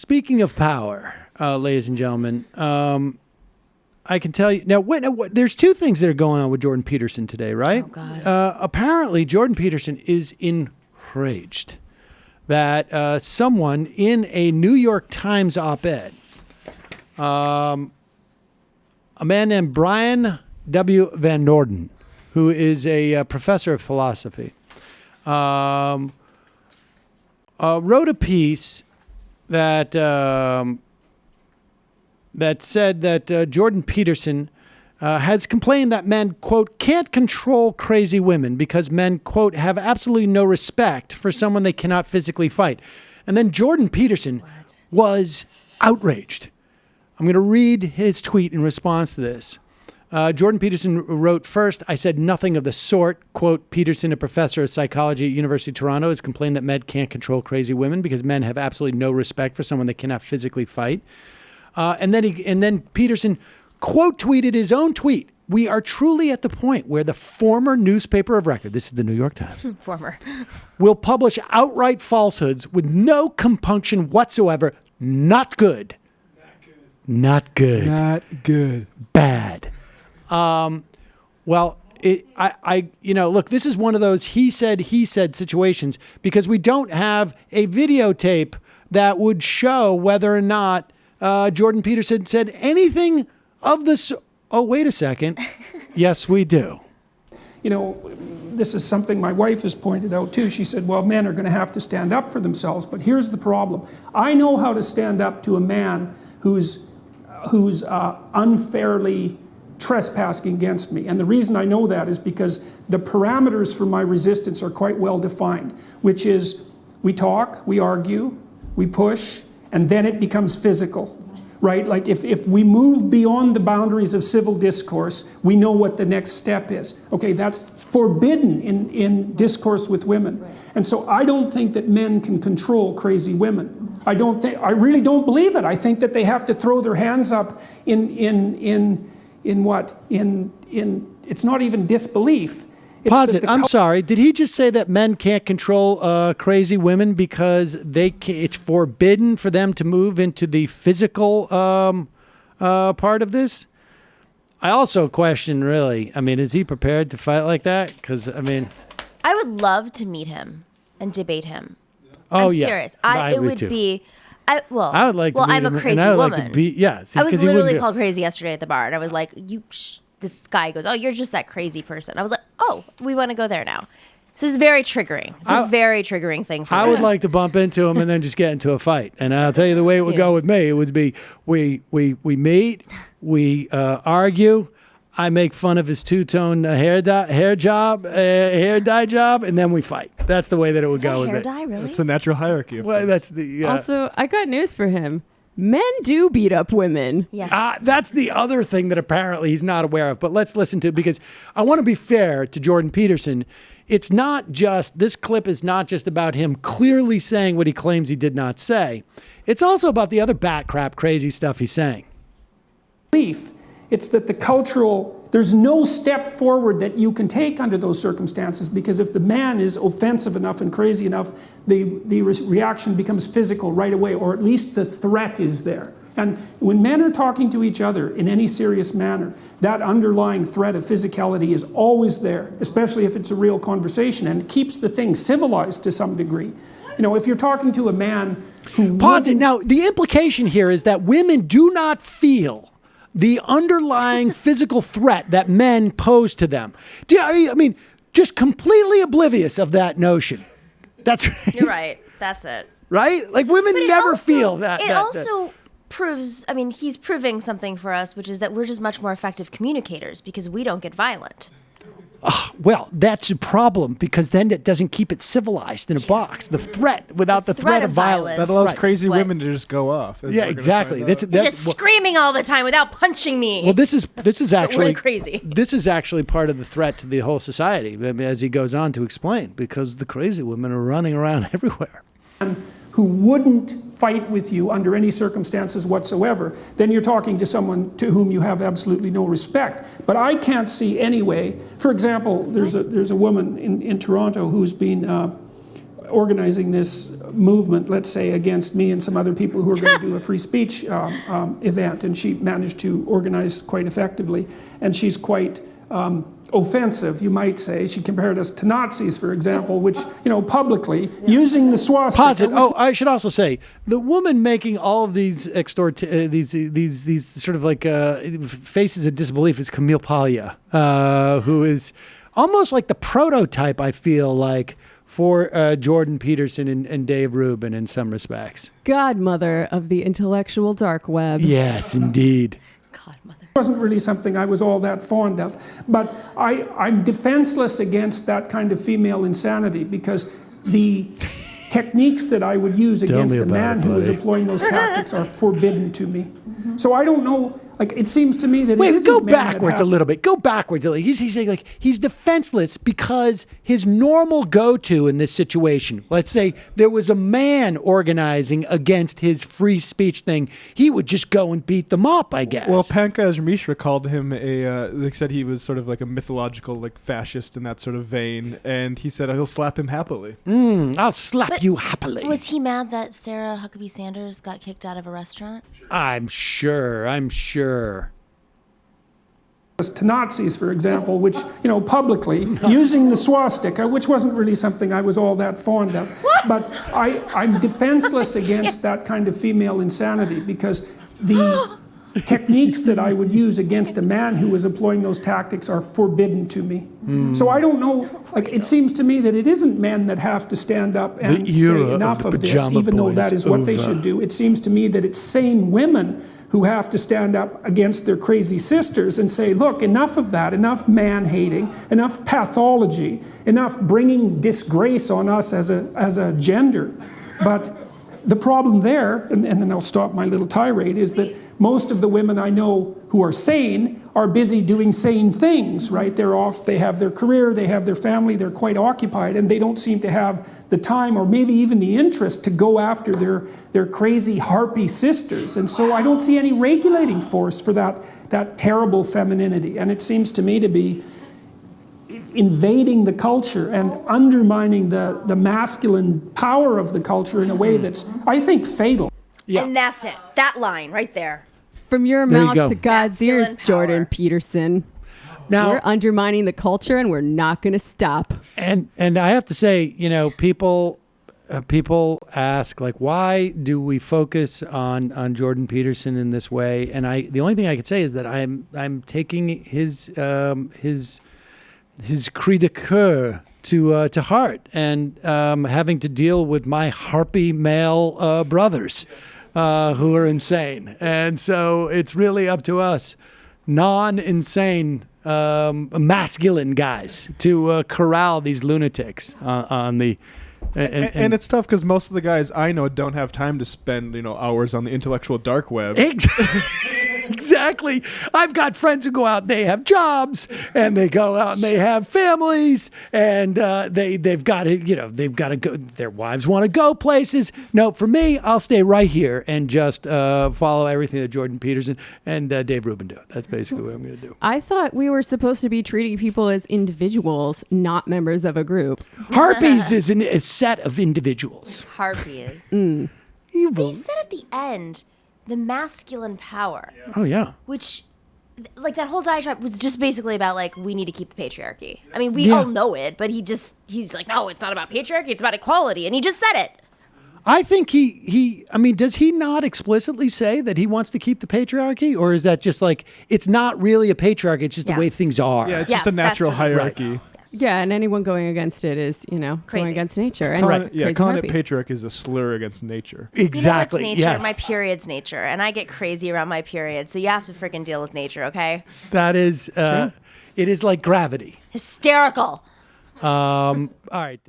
Speaking of power, ladies and gentlemen, I can tell you now. There's two things that are going on with Jordan Peterson today, right? Oh God. Apparently, Jordan Peterson is enraged that someone in a New York Times op-ed, a man named Brian W. Van Norden, who is a professor of philosophy, wrote a piece that that said that Jordan Peterson has complained that men, quote, can't control crazy women because men, quote, have absolutely no respect for someone they cannot physically fight. And then Jordan Peterson was outraged. I'm going to read his tweet in response to this. Jordan Peterson wrote, first, I said nothing of the sort. Quote, Peterson, a professor of psychology at University of Toronto, has complained that men can't control crazy women because men have absolutely no respect for someone they cannot physically fight. And then Peterson quote tweeted his own tweet. We are truly at the point where the former newspaper of record, this is the New York Times, will publish outright falsehoods with no compunction whatsoever. Not good. Not good. Not good. Bad. Well, look, this is one of those he said situations because we don't have a videotape that would show whether or not Jordan Peterson said anything of this. Oh, wait a second. Yes, we do. You know, this is something my wife has pointed out too. She said, well, men are going to have to stand up for themselves, but here's the problem. I know how to stand up to a man who's unfairly trespassing against me. And the reason I know that is because the parameters for my resistance are quite well defined, which is we talk, we argue, we push, and then it becomes physical, right? Like if we move beyond the boundaries of civil discourse, we know what the next step is. Okay, that's forbidden in discourse with women. Right. And so I don't think that men can control crazy women. I really don't believe it. I think that they have to throw their hands up in it's not even disbelief. Pause it. I'm sorry. Did he just say that men can't control crazy women because it's forbidden for them to move into the physical part of this? I also question, really, I mean, is he prepared to fight like that? Because, I mean... I would love to meet him and debate him. Oh, I'm yeah. serious. I would too. be... I would like to meet I'm him, a crazy and I would woman. like to be... Yeah. See, I was 'cause he literally wouldn't called crazy yesterday at the bar, and I was like, this guy goes, oh, you're just that crazy person. I was like, oh, we want to go there now. This is very triggering. It's a very triggering thing for me. I would like to bump into him and then just get into a fight. And I'll tell you the way it would go with me. It would be we meet, we argue. I make fun of his two-tone hair dye job, and then we fight. That's the way that it would go with hair me. dye, really? It's a natural hierarchy. Well, that's the Also, I got news for him. Men do beat up women. Yeah. That's the other thing that apparently he's not aware of. But let's listen to it because I want to be fair to Jordan Peterson. It's not just, this clip is not just about him clearly saying what he claims he did not say. It's also about the other bat crap crazy stuff he's saying. It's that the cultural, there's no step forward that you can take under those circumstances because if the man is offensive enough and crazy enough, the reaction becomes physical right away, or at least the threat is there. And when men are talking to each other in any serious manner, that underlying threat of physicality is always there, especially if it's a real conversation, and it keeps the thing civilized to some degree. You know, if you're talking to a man who... Pause it. Now, the implication here is that women do not feel the underlying physical threat that men pose to them. I mean, just completely oblivious of that notion. That's You're right. That's it. Right? Like women never feel that. It also proves, I mean, he's proving something for us, which is that we're just much more effective communicators because we don't get violent. Well, that's a problem because then it doesn't keep it civilized in a box. The threat, without the threat of violence. That allows crazy women to just go off. Yeah, exactly. You're just screaming all the time without punching me. Well, this is actually really crazy. This is actually part of the threat to the whole society, I mean, as he goes on to explain, because the crazy women are running around everywhere. Who wouldn't fight with you under any circumstances whatsoever, then you're talking to someone to whom you have absolutely no respect. But I can't see any way. For example, there's a woman in Toronto who's been organizing this movement, let's say, against me and some other people who are going to do a free speech event, and she managed to organize quite effectively. And she's quite offensive, you might say. She compared us to Nazis, for example, which, publicly, using the swastika. I should also say, the woman making all of these these sort of like faces of disbelief is Camille Paglia, who is almost like the prototype, I feel like, for Jordan Peterson and Dave Rubin in some respects. Godmother of the intellectual dark web. Yes, indeed. Godmother. Wasn't really something I was all that fond of, but I'm defenseless against that kind of female insanity, because the techniques that I would use against a man who is employing those tactics are forbidden to me. So I don't know. Like, it seems to me that Wait, go backwards a little bit. Go backwards a little. He's saying, like, he's defenseless because his normal go-to in this situation, let's say there was a man organizing against his free speech thing, he would just go and beat them up, I guess. Well, Pankaj Mishra called him they said he was sort of like a mythological, like, fascist in that sort of vein, and he said he'll slap him happily. I'll slap you happily. Was he mad that Sarah Huckabee Sanders got kicked out of a restaurant? I'm sure. To Nazis, for example, which, publicly, using the swastika, which wasn't really something I was all that fond of. But I'm defenseless against that kind of female insanity, because the techniques that I would use against a man who was employing those tactics are forbidden to me. So I don't know, like, it seems to me that it isn't men that have to stand up and say enough of this, even though that is what they should do. It seems to me that it's sane women who have to stand up against their crazy sisters and say, look, enough of that, enough man-hating, enough pathology, enough bringing disgrace on us as a gender. But the problem there, and then I'll stop my little tirade, is that most of the women I know who are sane are busy doing sane things, right? They're off, they have their career, they have their family, they're quite occupied, and they don't seem to have the time or maybe even the interest to go after their crazy harpy sisters. And so I don't see any regulating force for that terrible femininity. And it seems to me to be invading the culture and undermining the masculine power of the culture in a way that's, I think, fatal. Yeah. And that's it. That line right there. From your There you mouth go. to God's ears, Masculine Jordan power. Peterson. Now, We're undermining the culture, and we're not going to stop. and I have to say, people ask, like, why do we focus on Jordan Peterson in this way? And the only thing I could say is that I'm taking his cri de coeur to heart, and having to deal with my harpy male brothers who are insane. And so it's really up to us non-insane masculine guys to corral these lunatics on the And it's tough because most of the guys I know don't have time to spend, hours on the intellectual dark web. Exactly. I've got friends who go out and they have jobs, and they go out and they have families, and they've got to go. Their wives want to go places. No, for me, I'll stay right here and just follow everything that Jordan Peterson and Dave Rubin do. That's basically what I'm going to do. I thought we were supposed to be treating people as individuals, not members of a group. Harpies is a set of individuals. Harpy is. You He said at the end, the masculine power, Oh yeah. which, like, that whole diatribe was just basically about, like, we need to keep the patriarchy. I mean, we Yeah. all know it, but he's like, no, it's not about patriarchy, it's about equality. And he just said it. I think I mean, does he not explicitly say that he wants to keep the patriarchy? Or is that just like, it's not really a patriarchy, it's just Yeah. the way things are? Yeah, it's Yes, just a natural that's what he says. hierarchy. Yes. Yeah, and anyone going against it is, going Crazy. against nature. And crazy Calling harpy. it patriarch is a slur against nature. Exactly. You know what's nature? Yes. My period's nature, and I get crazy around my period, so you have to freaking deal with nature, okay? That is, it is like gravity. Hysterical. All right.